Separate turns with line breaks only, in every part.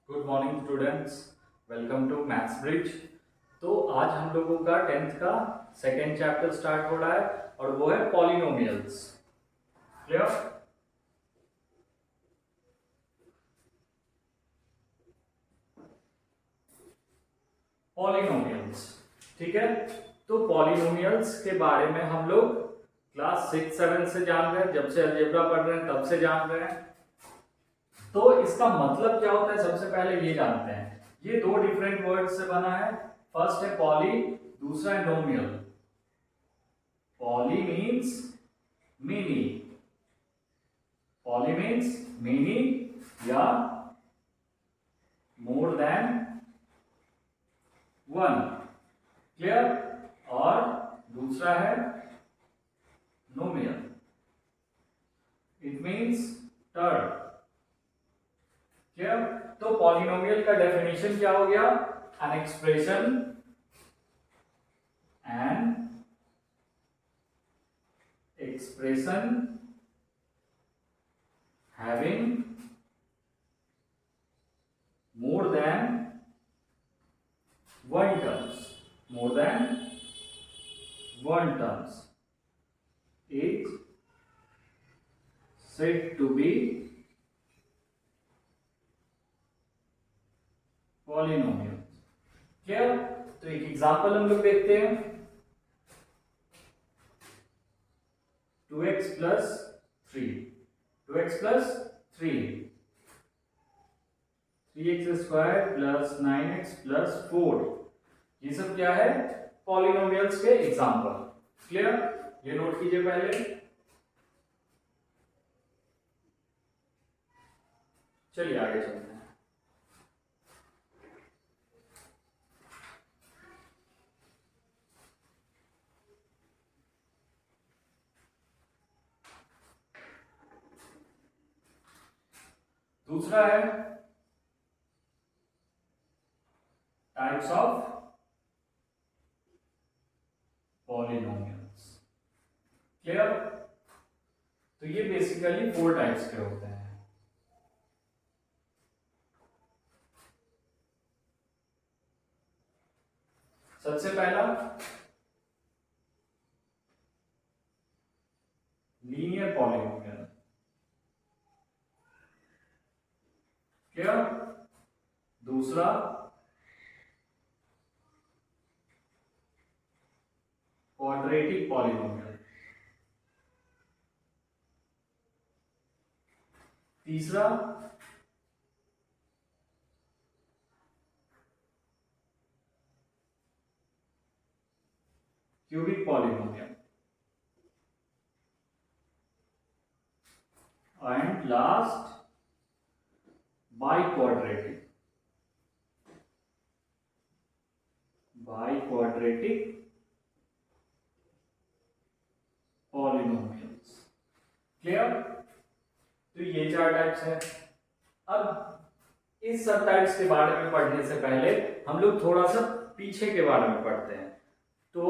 Good morning students, welcome to maths bridge. तो आज हम लोगों का 10th का सेकेंड चैप्टर स्टार्ट हो रहा है और वो है पॉलिनोमियल्स। क्लियर? पॉलिनोमियल्स, ठीक है। तो पॉलिनोमियल्स के बारे में हम लोग क्लास 6-7 से जान रहे हैं, जब से अलजेब्रा पढ़ रहे हैं तब से जान रहे हैं। तो इसका मतलब क्या होता है, सबसे पहले ये जानते हैं। ये दो डिफरेंट वर्ड से बना है। फर्स्ट है पॉली, दूसरा है nomial. Poly means many, poly means many या मोर देन वन। क्लियर? और दूसरा है nomial, it means third. Clear? तो पॉलिनोमियल का डेफिनेशन क्या हो गया? An expression having more than one terms, more than one terms is said to be polynomial। Clear? तो एक एग्जांपल हम लोग देखते हैं। 2x plus 3, 2x plus 3, 3x square plus 9x plus 4, ये सब क्या है? पॉलिनोमियल्स के एग्जांपल। क्लियर? ये नोट कीजिए पहले। चलिए आगे चलते हैं। दूसरा है टाइप्स ऑफ पॉलिनोमियल्स। क्लियर? तो ये बेसिकली 4 टाइप्स के होते हैं। सबसे पहला लीनियर पॉलिनोमियल। क्लियर? दूसरा क्वाड्रेटिक पॉलिनोमियल। तीसरा cubic polynomial. And last biquadratic polynomials. Clear? तो ये 4 टाइप्स हैं। अब इस सब टाइप्स के बारे में पढ़ने से पहले हम लोग थोड़ा सा पीछे के बारे में पढ़ते हैं। तो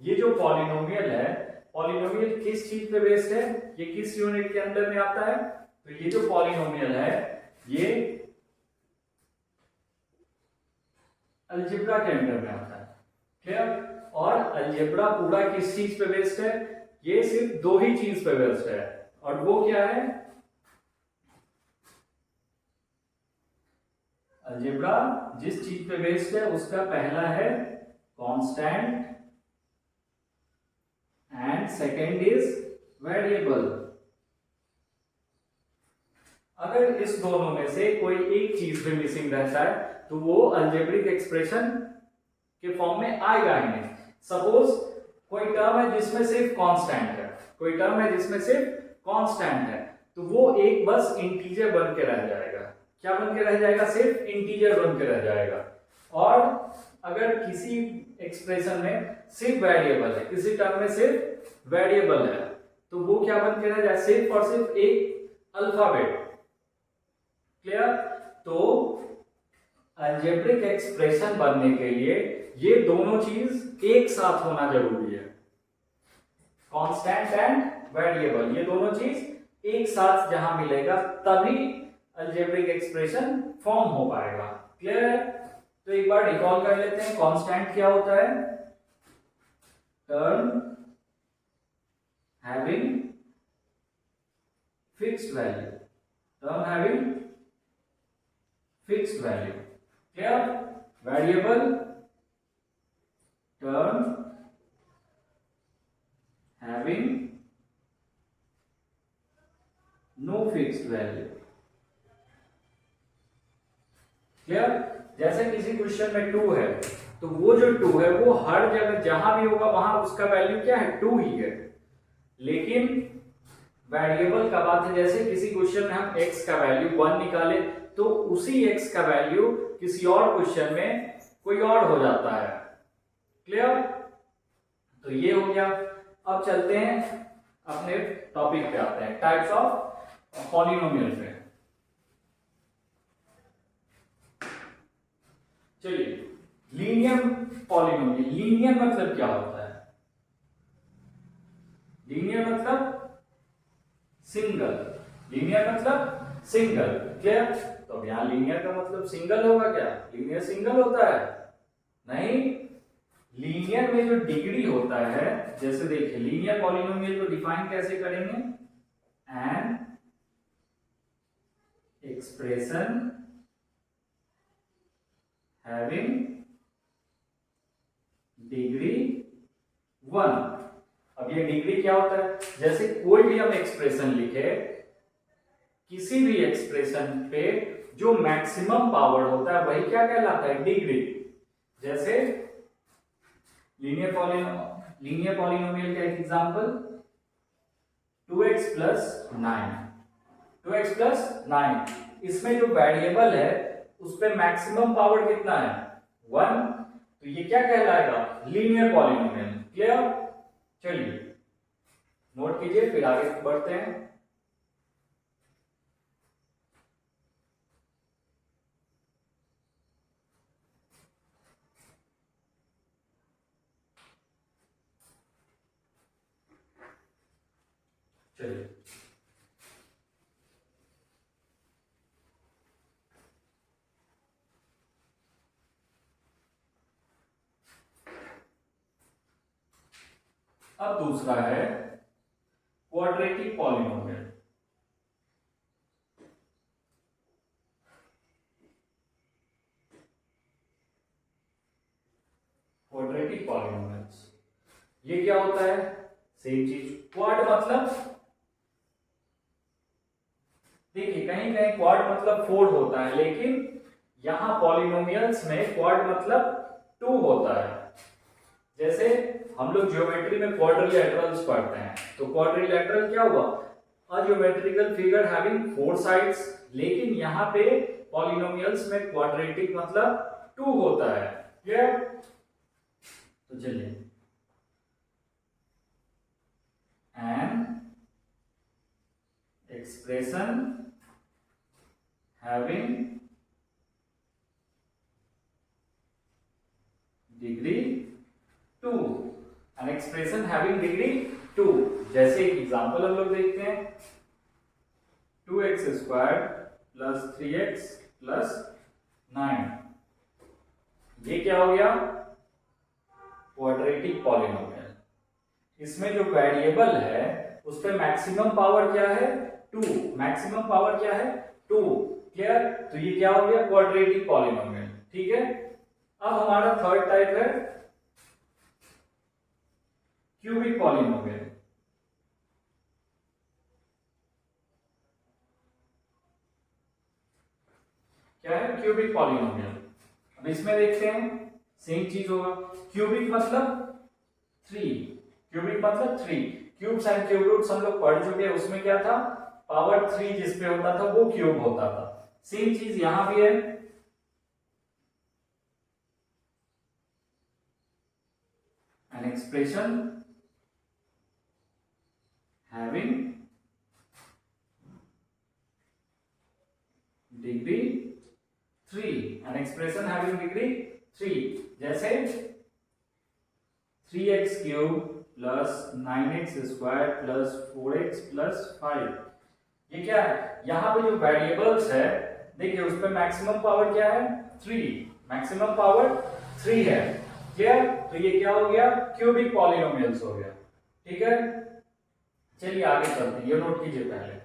ये जो पॉलिनोमियल है, पॉलिनोमियल किस चीज पे बेस्ड है? ये किस यूनिट के अंदर में आता है? तो ये जो पॉलिनोमियल है ये अलजेब्रा के अंदर में आता है। क्लियर? और अलजेब्रा पूरा किस चीज पे बेस्ड है? ये सिर्फ दो ही चीज पे बेस्ड है, और वो क्या है? अलजेब्रा जिस चीज पे बेस्ड है उसका पहला है constant and second is variable. अगर इस दोनों में से कोई एक चीज भी मिसिंग रहता है तो वो अलजेब्रिक एक्सप्रेशन के फॉर्म में आएगा ही नहीं। सपोज कोई टर्म है जिसमें सिर्फ कांस्टेंट है, कोई टर्म है जिसमें सिर्फ कांस्टेंट है, तो वो एक बस इंटीजर बन के रह जाएगा। क्या बन के रह जाएगा? सिर्फ इंटीजर बन के रह जाएगा। और अगर किसी एक्सप्रेशन में सिर्फ वेरिएबल है, किसी टर्म में सिर्फ वेरिएबल है, तो वो क्या बन के रह जाए? सिर्फ और सिर्फ एक अल्फाबेट। क्लियर? तो अलजेब्रिक एक्सप्रेशन बनने के लिए ये दोनों चीज एक साथ होना जरूरी है। कांस्टेंट एंड वेरिएबल, ये दोनों चीज एक साथ जहां मिलेगा तभी अलजेब्रिक एक्सप्रेशन फॉर्म हो पाएगा। क्लियर है? तो एक बार रिकॉल कर लेते हैं, कांस्टेंट क्या होता है? Term having fixed value, term having fixed value. Clear? Variable term having no fixed value. Clear? जैसे किसी क्वेश्चन में 2 है तो वो जो 2 है वो हर जगह जहां भी होगा वहां उसका वैल्यू क्या है? 2 ही है। लेकिन वेरिएबल का बात है, जैसे किसी क्वेश्चन में हम x का वैल्यू 1 निकाले तो उसी x का वैल्यू किसी और क्वेश्चन में कोई और हो जाता है। क्लियर? तो ये हो गया। अब चलते हैं अपने टॉपिक पे आते हैं, टाइप्स ऑफ पॉलिनोमियल पे। चलिए, लीनियर पॉलिनोमियल। लीनियर मतलब क्या होता है? लीनियर मतलब सिंगल। लीनियर मतलब सिंगल। क्लियर? तो अब यहां लीनियर का मतलब सिंगल होगा क्या? लीनियर सिंगल होता है? नहीं, लीनियर में जो डिग्री होता है, जैसे देखिए लीनियर पॉलिनोमियल को डिफाइन कैसे करेंगे? An expression having degree 1। अब ये डिग्री क्या होता है? जैसे कोई भी हम एक्सप्रेशन लिखे, किसी भी एक्सप्रेशन पे जो मैक्सिमम पावर होता है वही क्या कहलाता है? डिग्री। जैसे लीनियर पॉलिनोमियल का example 2x plus 9। 2x plus 9, इसमें जो वेरिएबल है उस पे मैक्सिमम पावर कितना है? 1। तो ये क्या कहलाएगा? Linear polynomial. क्लियर? चलिए नोट कीजिए, फिर आगे बढ़ते हैं। चलिए, अब दूसरा है क्वाड्रेटिक पॉलिनोमियल। क्वाड्रेटिक पॉलिनोमियल्स, ये क्या होता है? सेम चीज। क्वाड मतलब, देखिए कहीं कहीं क्वाड मतलब 4 होता है, लेकिन यहां पॉलिनोमियल्स में क्वाड मतलब 2 होता है। जैसे हम लोग ज्योमेट्री में क्वाड्रिलैटरल्स पढ़ते हैं, तो क्वाड्रिलैटरल क्या हुआ? अ ज्योमेट्रिकल फिगर हैविंग 4 साइड्स। लेकिन यहां पे पॉलिनोमियल्स में क्वाड्रेटिक मतलब 2 होता है। क्लियर? तो चलिए, an expression having degree 2, an expression having degree 2। जैसे एग्जांपल हम लोग देखते हैं, 2x square plus 3x plus 9, ये क्या हो गया? Quadratic polynomial. इसमें जो वेरिएबल है उस पे मैक्सिमम पावर क्या है? 2। मैक्सिमम पावर क्या है? 2। क्लियर? तो ये क्या हो गया? Quadratic polynomial. ठीक है? अब हमारा थर्ड टाइप है क्यूबिक पॉलिनोमियल। क्या है? Cubic polynomial. अब इसमें देखते हैं, सेम चीज होगा। क्यूबिक मतलब 3। क्यूबिक मतलब 3। क्यूब्स एंड क्यूब रूट्स हम लोग पढ़ चुके हैं, उसमें क्या था? पावर 3 जिसपे होता था वो क्यूब होता था। सेम चीज यहां भी है। An expression having degree 3, an expression having degree 3। जैसे 3x cube plus 9x square plus 4x plus 5, ये क्या है? यहाँ पे जो वेरिएबल्स है देखिए उस पे मैक्सिमम पावर क्या है 3, मैक्सिमम पावर 3 है। क्लियर? तो ये क्या हो गया क्यूबिक पॉलिनोमियल्स हो गया। ठीक है, चलिए आगे चलते हैं, ये नोट कीजिए पहले।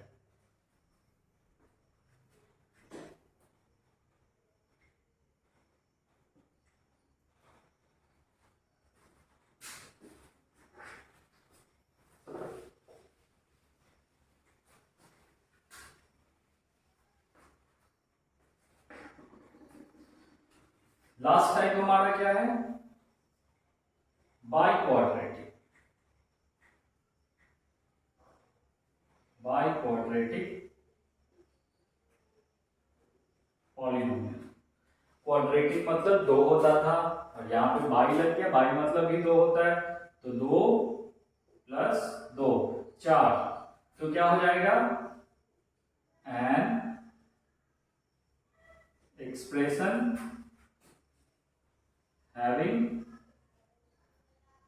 लास्ट टाइम हमारा क्या है by quadratic, by quadratic polynomial. Quadratic मतलब 2 होता था और यहाँ पे बाई लग गया, बाई मतलब भी 2 होता है, तो 2 प्लस 2 4, तो क्या हो जाएगा N expression having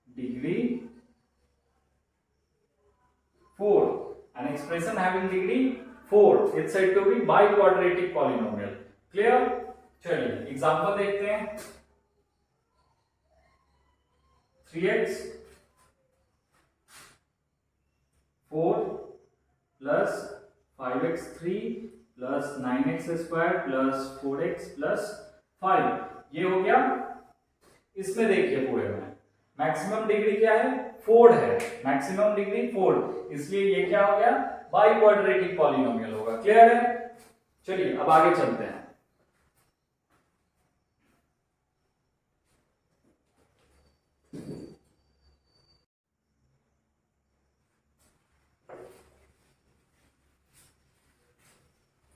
degree 4, an expression having degree 4 is said to be biquadratic polynomial. Clear? चलिए एग्जांपल देखते हैं। 3x 4 plus 5x 3 plus 9x square plus 4x plus 5, ये हो गया। इसमें देखिए पूरे में मैक्सिमम डिग्री क्या है 4 है, मैक्सिमम डिग्री 4, इसलिए ये क्या हो गया बाई क्वाड्रेटिक पॉलिनोमियल होगा। क्लियर है? चलिए अब आगे चलते हैं।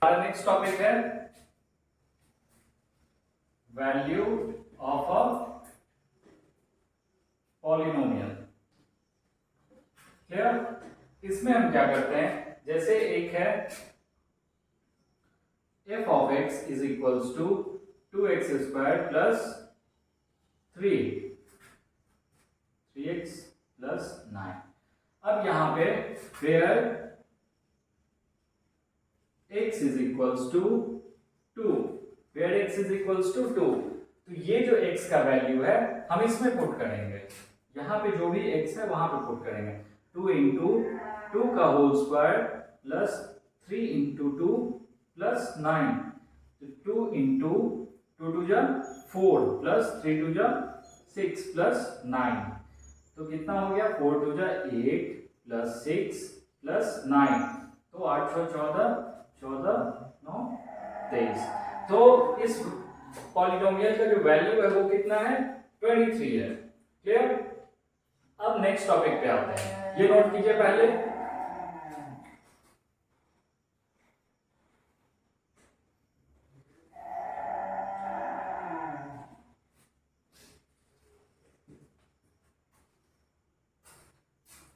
हमारा नेक्स्ट टॉपिक है value of a polynomial. Clear? इसमें हम क्या करते हैं, जैसे एक है f of x is equals to 2x square plus 3x plus 9। अब यहां पे where x is equals to 2, where x is equals to 2, तो ये जो x का वैल्यू है हम इसमें पुट करेंगे, यहाँ पे जो भी x है वहां पे पुट करेंगे। 2 इंटू 2 का whole square plus 3 into 2 plus 9, तो 2 इंटू 2 टू जा 4 प्लस 3 टू जा 6 प्लस 9, तो कितना हो गया 4 टू जा 8 प्लस 6 प्लस 9, तो 8 14 14 9 23। तो इस पॉलिनोमियल का जो वैल्यू है वो कितना है 23 है। क्लियर? अब नेक्स्ट टॉपिक पे आते हैं, ये नोट कीजिए पहले।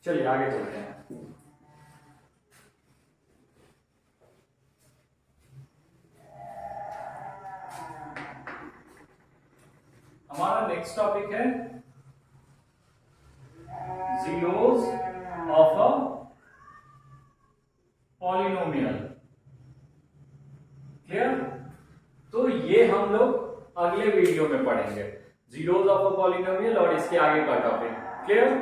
चलिए आगे चलते हैं। हमारा नेक्स्ट टॉपिक है zeros of a polynomial। Clear? तो ये हम लोग अगले वीडियो में पढ़ेंगे, zeros of a polynomial और इसके आगे का टॉपिक। क्लियर?